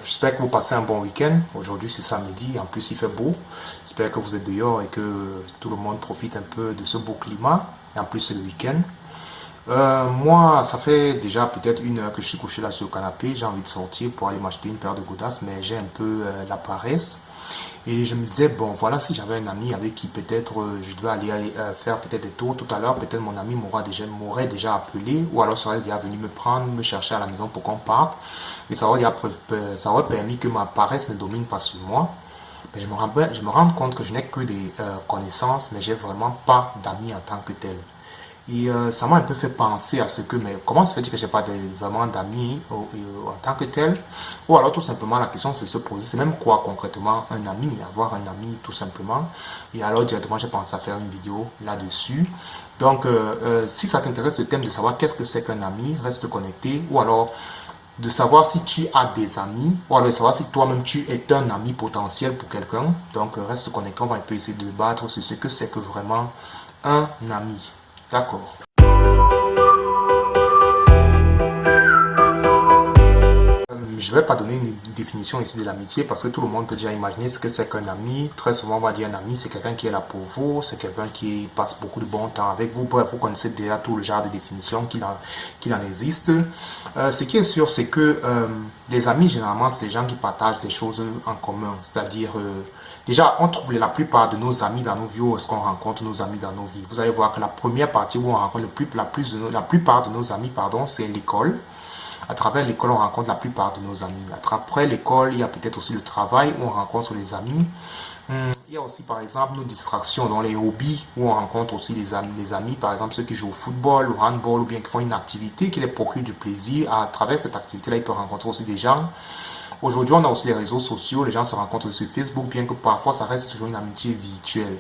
j'espère que vous passez un bon week-end. Aujourd'hui c'est samedi, en plus il fait beau. J'espère que vous êtes dehors et que tout le monde profite un peu de ce beau climat. Et en plus c'est le week-end. Moi, ça fait déjà peut-être 1 heure que je suis couché là sur le canapé. J'ai envie de sortir pour aller m'acheter une paire de godasses, mais j'ai un peu la paresse. Et je me disais, bon, voilà, si j'avais un ami avec qui peut-être je devais aller faire peut-être des tours tout à l'heure, peut-être mon ami m'aurait déjà appelé, ou alors serait déjà venu me prendre, me chercher à la maison pour qu'on parte. Et ça aurait permis que ma paresse ne domine pas sur moi. Mais je me rends compte que je n'ai que des connaissances, mais j'ai vraiment pas d'amis en tant que tel. Et ça m'a un peu fait penser à ce que, mais comment se fait-il que je n'ai pas vraiment d'amis en tant que tel? Ou alors tout simplement la question c'est se poser, c'est même quoi concrètement un ami, avoir un ami tout simplement. Et alors directement j'ai pensé à faire une vidéo là-dessus. Donc si ça t'intéresse le thème de savoir qu'est-ce que c'est qu'un ami, reste connecté. Ou alors de savoir si tu as des amis, ou alors de savoir si toi-même tu es un ami potentiel pour quelqu'un. Donc reste connecté, on va un peu essayer de débattre sur ce que c'est que vraiment un ami. D'accord. Je ne vais pas donner une définition ici de l'amitié parce que tout le monde peut déjà imaginer ce que c'est qu'un ami. Très souvent, on va dire un ami, c'est quelqu'un qui est là pour vous, c'est quelqu'un qui passe beaucoup de bon temps avec vous. Bref, vous connaissez déjà tout le genre de définitions qu'il en existe. Ce qui est sûr, c'est que les amis, généralement, c'est les gens qui partagent des choses en commun. C'est-à-dire, déjà, on trouve la plupart de nos amis dans nos vies où est-ce qu'on rencontre nos amis dans nos vies. Vous allez voir que la première partie où on rencontre la plupart de nos amis, pardon, c'est l'école. À travers l'école, on rencontre la plupart de nos amis. Après l'école, il y a peut-être aussi le travail où on rencontre les amis. Il y a aussi, par exemple, nos distractions dans les hobbies où on rencontre aussi les amis. Par exemple, ceux qui jouent au football, au handball ou bien qui font une activité qui les procure du plaisir. À travers cette activité-là, ils peuvent rencontrer aussi des gens. Aujourd'hui, on a aussi les réseaux sociaux. Les gens se rencontrent sur Facebook, bien que parfois, ça reste toujours une amitié virtuelle.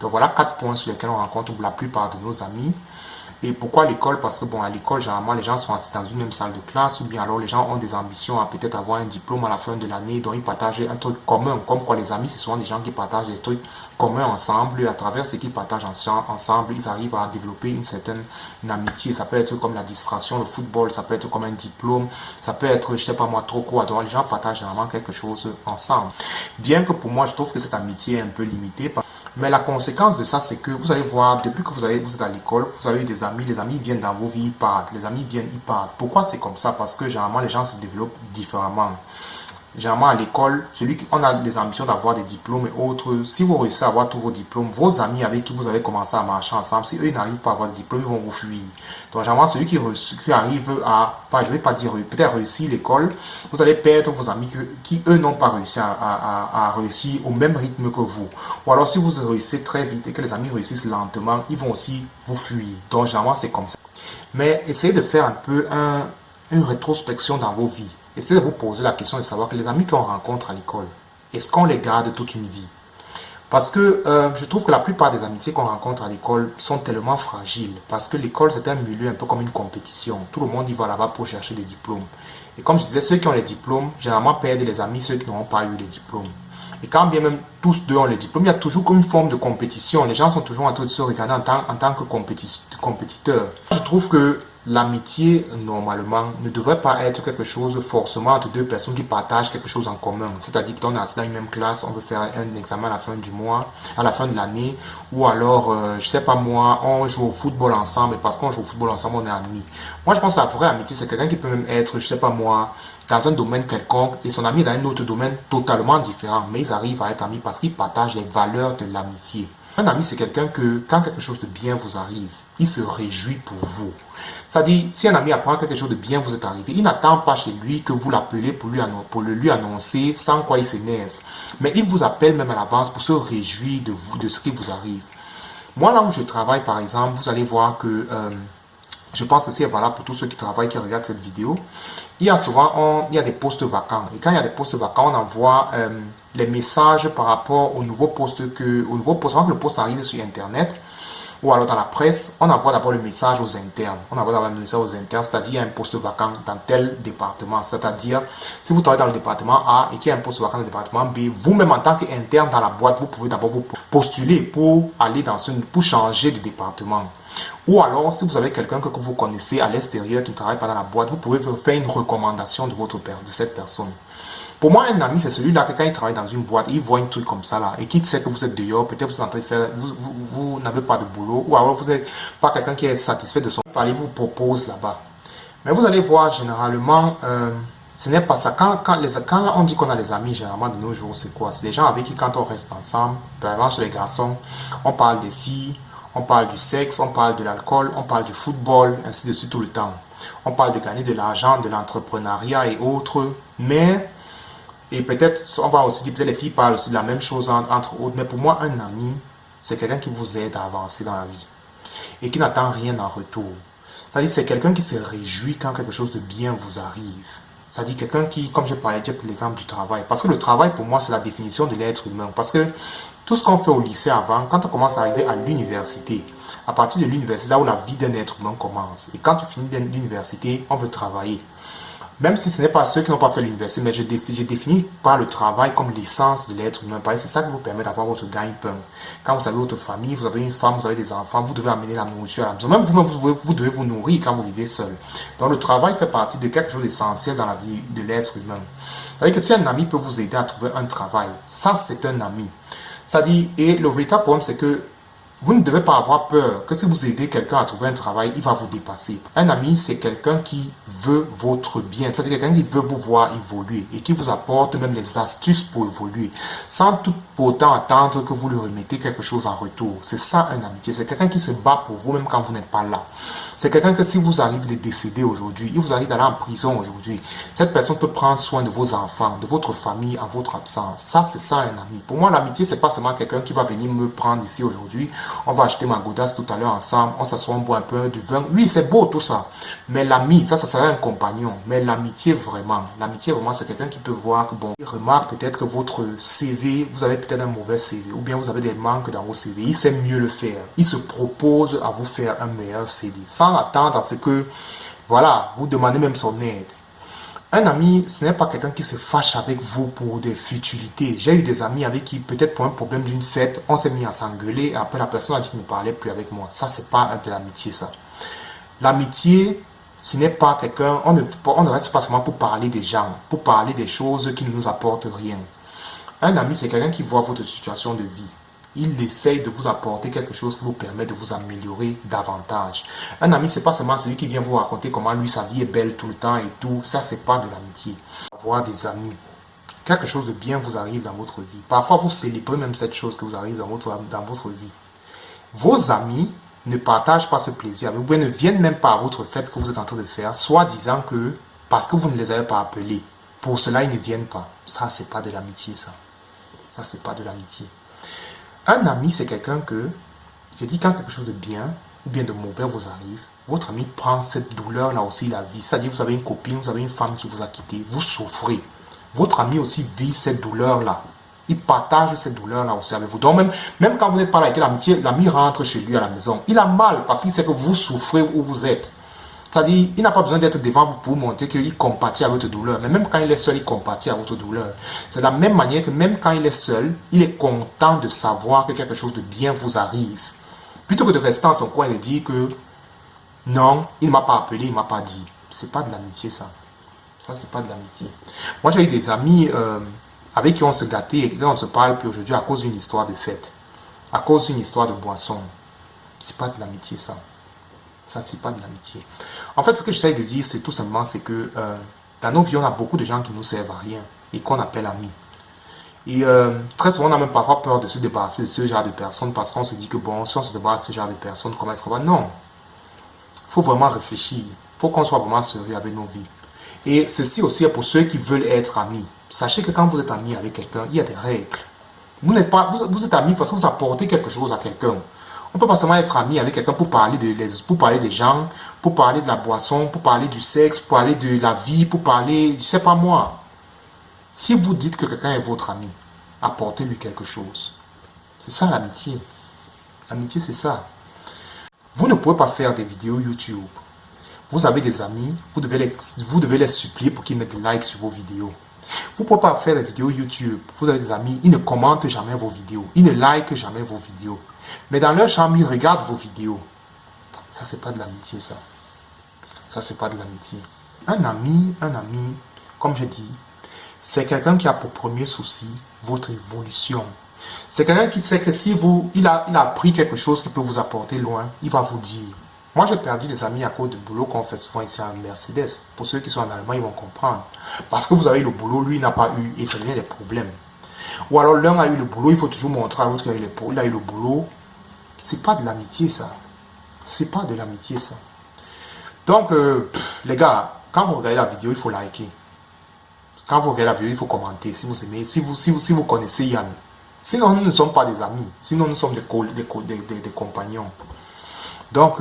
Donc voilà 4 points sur lesquels on rencontre la plupart de nos amis. Et pourquoi l'école? Parce que bon, à l'école, généralement, les gens sont assis dans une même salle de classe, ou bien alors les gens ont des ambitions à peut-être avoir un diplôme à la fin de l'année, dont ils partagent un truc commun. Comme quoi les amis, c'est souvent des gens qui partagent des trucs communs ensemble, et à travers ce qu'ils partagent ensemble, ils arrivent à développer une certaine amitié. Ça peut être comme la distraction, le football, ça peut être comme un diplôme, ça peut être, je sais pas moi, trop quoi. Donc les gens partagent généralement quelque chose ensemble. Bien que pour moi, je trouve que cette amitié est un peu limitée. Mais la conséquence de ça, c'est que vous allez voir, depuis que vous êtes à l'école, vous avez eu des amis, les amis viennent dans vos vies, ils partent, les amis viennent, ils partent. Pourquoi c'est comme ça? Parce que généralement, les gens se développent différemment. Généralement, à l'école, on a des ambitions d'avoir des diplômes et autres. Si vous réussissez à avoir tous vos diplômes, vos amis avec qui vous avez commencé à marcher ensemble, si eux n'arrivent pas à avoir de diplôme, ils vont vous fuir. Donc, généralement, celui qui arrive à, je vais pas dire peut-être réussir l'école, vous allez perdre vos amis qui eux, n'ont pas réussi à réussir au même rythme que vous. Ou alors, si vous réussissez très vite et que les amis réussissent lentement, ils vont aussi vous fuir. Donc, généralement, c'est comme ça. Mais essayez de faire un peu une rétrospection dans vos vies. Essayez de vous poser la question de savoir que les amis qu'on rencontre à l'école, est-ce qu'on les garde toute une vie? Parce que je trouve que la plupart des amitiés qu'on rencontre à l'école sont tellement fragiles. Parce que l'école, c'est un milieu un peu comme une compétition. Tout le monde y va là-bas pour chercher des diplômes. Et comme je disais, ceux qui ont les diplômes, généralement perdent les amis, ceux qui n'ont pas eu les diplômes. Et quand bien même tous deux ont les diplômes, il y a toujours comme une forme de compétition. Les gens sont toujours en train de se regarder en tant que compétiteurs. Je trouve que l'amitié, normalement, ne devrait pas être quelque chose forcément entre deux personnes qui partagent quelque chose en commun. C'est-à-dire qu'on est assis dans une même classe, on veut faire un examen à la fin du mois, à la fin de l'année, ou alors, je sais pas moi, on joue au football ensemble, et parce qu'on joue au football ensemble, on est amis. Moi, je pense que la vraie amitié, c'est quelqu'un qui peut même être, je sais pas moi, dans un domaine quelconque, et son ami est dans un autre domaine totalement différent, mais ils arrivent à être amis parce qu'ils partagent les valeurs de l'amitié. Un ami, c'est quelqu'un que, quand quelque chose de bien vous arrive, il se réjouit pour vous. C'est-à-dire, si un ami apprend que quelque chose de bien vous est arrivé, il n'attend pas chez lui que vous l'appelez pour le lui annoncer, sans quoi il s'énerve. Mais il vous appelle même à l'avance pour se réjouir de vous, de ce qui vous arrive. Moi, là où je travaille, par exemple, vous allez voir que je pense que c'est valable pour tous ceux qui travaillent, qui regardent cette vidéo. Il y a souvent il y a des postes vacants. Et quand il y a des postes vacants, on envoie les messages par rapport au nouveau poste avant que le poste arrive sur Internet ou alors dans la presse, on envoie d'abord le message aux internes. On envoie d'abord le message aux internes, c'est-à-dire il y a un poste vacant dans tel département. C'est-à-dire, si vous travaillez dans le département A et qu'il y a un poste vacant dans le département B, vous-même en tant qu'interne dans la boîte, vous pouvez d'abord vous postuler pour aller pour changer de département. Ou alors, si vous avez quelqu'un que vous connaissez à l'extérieur qui ne travaille pas dans la boîte, vous pouvez faire une recommandation de cette personne. Pour moi, un ami, c'est celui-là que quand il travaille dans une boîte, il voit un truc comme ça là, et qu'il sait que vous êtes dehors, peut-être vous êtes en train de faire, vous n'avez pas de boulot, ou alors vous n'êtes pas quelqu'un qui est satisfait de son travail, il vous propose là-bas. Mais vous allez voir, généralement, ce n'est pas ça. Quand on dit qu'on a des amis, généralement de nos jours, c'est quoi? C'est des gens avec qui, quand on reste ensemble, par exemple chez les garçons, on parle des filles, on parle du sexe, on parle de l'alcool, on parle du football, ainsi de suite tout le temps. On parle de gagner de l'argent, de l'entrepreneuriat et autres, mais... Et peut-être, on va aussi dire, peut-être les filles parlent aussi de la même chose entre autres, mais pour moi, un ami, c'est quelqu'un qui vous aide à avancer dans la vie et qui n'attend rien en retour. C'est-à-dire, c'est quelqu'un qui se réjouit quand quelque chose de bien vous arrive. C'est-à-dire, quelqu'un qui, comme je parlais déjà pour l'exemple du travail, parce que le travail, pour moi, c'est la définition de l'être humain. Parce que tout ce qu'on fait au lycée avant, quand on commence à arriver à l'université, à partir de l'université, là où la vie d'un être humain commence. Et quand tu finis l'université, on veut travailler. Même si ce n'est pas ceux qui n'ont pas fait l'université, mais je définis par le travail comme l'essence de l'être humain. C'est ça qui vous permet d'avoir votre gagne-pain. Quand vous avez votre famille, vous avez une femme, vous avez des enfants, vous devez amener la nourriture à la maison. Même vous devez vous nourrir quand vous vivez seul. Donc le travail fait partie de quelque chose d'essentiel dans la vie de l'être humain. C'est-à-dire que si un ami peut vous aider à trouver un travail, ça c'est un ami. C'est-à-dire, et le véritable problème c'est que vous ne devez pas avoir peur que si vous aidez quelqu'un à trouver un travail, il va vous dépasser. Un ami, c'est quelqu'un qui veut votre bien. C'est-à-dire quelqu'un qui veut vous voir évoluer et qui vous apporte même les astuces pour évoluer, sans tout pour autant attendre que vous lui remettez quelque chose en retour. C'est ça un amitié. C'est quelqu'un qui se bat pour vous même quand vous n'êtes pas là. C'est quelqu'un que si vous arrivez de décéder aujourd'hui, il vous arrive d'aller en prison aujourd'hui, cette personne peut prendre soin de vos enfants, de votre famille en votre absence. Ça, c'est ça un ami. Pour moi, l'amitié, c'est pas seulement quelqu'un qui va venir me prendre ici aujourd'hui. On va acheter ma godasse tout à l'heure ensemble, on s'assoit, on boit un peu du vin. Oui, c'est beau tout ça. Mais l'ami, ça serait un compagnon. Mais l'amitié, vraiment, c'est quelqu'un qui peut voir que, bon, il remarque peut-être que votre CV, vous avez peut-être un mauvais CV, ou bien vous avez des manques dans vos CV. Il sait mieux le faire. Il se propose à vous faire un meilleur CV, sans attendre à ce que, voilà, vous demandez même son aide. Un ami, ce n'est pas quelqu'un qui se fâche avec vous pour des futilités. J'ai eu des amis avec qui, peut-être pour un problème d'une fête, on s'est mis à s'engueuler et après la personne a dit qu'il ne parlait plus avec moi. Ça, c'est pas de l'amitié, ça. L'amitié, ce n'est pas quelqu'un, on ne reste pas seulement pour parler des gens, pour parler des choses qui ne nous apportent rien. Un ami, c'est quelqu'un qui voit votre situation de vie. Il essaye de vous apporter quelque chose qui vous permet de vous améliorer davantage. Un ami, c'est pas seulement celui qui vient vous raconter comment lui, sa vie est belle tout le temps et tout. Ça, c'est pas de l'amitié. Avoir des amis. Quelque chose de bien vous arrive dans votre vie. Parfois, vous célébrez même cette chose que vous arrive dans votre vie. Vos amis ne partagent pas ce plaisir avec vous, ne viennent même pas à votre fête que vous êtes en train de faire, soit disant que, parce que vous ne les avez pas appelés, pour cela, ils ne viennent pas. Ça, c'est pas de l'amitié, ça. Ça, c'est pas de l'amitié. Un ami, c'est quelqu'un que, je dis, quand quelque chose de bien ou bien de mauvais vous arrive, votre ami prend cette douleur-là aussi, la vie. C'est-à-dire, vous avez une copine, vous avez une femme qui vous a quitté, vous souffrez. Votre ami aussi vit cette douleur-là. Il partage cette douleur-là aussi avec vous. Donc, même quand vous n'êtes pas là avec l'amitié, l'ami rentre chez lui à la maison. Il a mal parce qu'il sait que vous souffrez où vous êtes. C'est-à-dire, il n'a pas besoin d'être devant vous pour vous montrer qu'il compatit à votre douleur. Mais même quand il est seul, il compatit à votre douleur. C'est de la même manière que même quand il est seul, il est content de savoir que quelque chose de bien vous arrive. Plutôt que de rester dans son coin et de dire que non, il ne m'a pas appelé, il ne m'a pas dit. C'est pas de l'amitié, ça. Ça, c'est pas de l'amitié. Moi, j'ai eu des amis avec qui on se gâtait et on se parle plus aujourd'hui à cause d'une histoire de fête. À cause d'une histoire de boisson. C'est pas de l'amitié, ça. Ça, c'est pas de l'amitié. En fait, ce que j'essaie de dire, c'est tout simplement, c'est que dans nos vies, on a beaucoup de gens qui nous servent à rien et qu'on appelle amis. Et très souvent, on a même parfois peur de se débarrasser de ce genre de personnes parce qu'on se dit que, bon, si on se débarrasse de ce genre de personnes, comment est-ce qu'on va? Non. Il faut vraiment réfléchir. Il faut qu'on soit vraiment sérieux avec nos vies. Et ceci aussi est pour ceux qui veulent être amis. Sachez que quand vous êtes ami avec quelqu'un, il y a des règles. Vous êtes ami parce que vous apportez quelque chose à quelqu'un. On ne peut pas seulement être ami avec quelqu'un pour parler des gens, pour parler de la boisson, pour parler du sexe, pour parler de la vie, pour parler, je ne sais pas moi. Si vous dites que quelqu'un est votre ami, apportez-lui quelque chose. C'est ça l'amitié. L'amitié, c'est ça. Vous ne pouvez pas faire des vidéos YouTube. Vous avez des amis, vous devez les supplier pour qu'ils mettent des likes sur vos vidéos. Vous ne pouvez pas faire des vidéos YouTube. Vous avez des amis, ils ne commentent jamais vos vidéos. Ils ne likent jamais vos vidéos. Mais dans leur chambre, ils regardent vos vidéos. Ça, c'est pas de l'amitié, ça. Ça, c'est pas de l'amitié. Un ami, comme je dis, c'est quelqu'un qui a pour premier souci votre évolution. C'est quelqu'un qui sait que si il a appris quelque chose qui peut vous apporter loin, il va vous dire. Moi, j'ai perdu des amis à cause du boulot qu'on fait souvent ici à Mercedes. Pour ceux qui sont en Allemagne, ils vont comprendre. Parce que vous avez le boulot, lui n'a pas eu, et ça devient des problèmes. Ou alors l'un a eu le boulot, il faut toujours montrer à l'autre qu'il a eu le boulot. C'est pas de l'amitié, ça. C'est pas de l'amitié, ça. Donc, les gars, quand vous regardez la vidéo, il faut liker. Quand vous regardez la vidéo, il faut commenter si vous aimez, si vous connaissez Yann. Sinon, nous ne sommes pas des amis. Sinon, nous sommes des compagnons. Donc,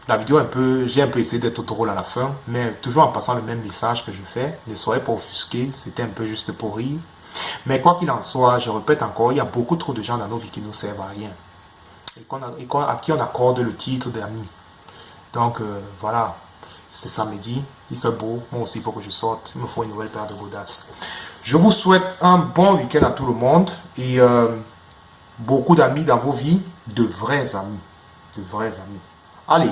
la vidéo, j'ai un peu essayé d'être drôle à la fin, mais toujours en passant le même message que je fais. Ne soyez pas offusqués, c'était un peu juste pour rire. Mais quoi qu'il en soit, je répète encore, il y a beaucoup trop de gens dans nos vies qui ne nous servent à rien. À qui on accorde le titre d'amis. Donc, voilà. C'est samedi, il fait beau, moi aussi il faut que je sorte, il me faut une nouvelle paire de godasses. Je vous souhaite un bon week-end à tout le monde et beaucoup d'amis dans vos vies, de vrais amis. De vrais amis.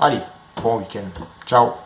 Allez, bon week-end. Ciao.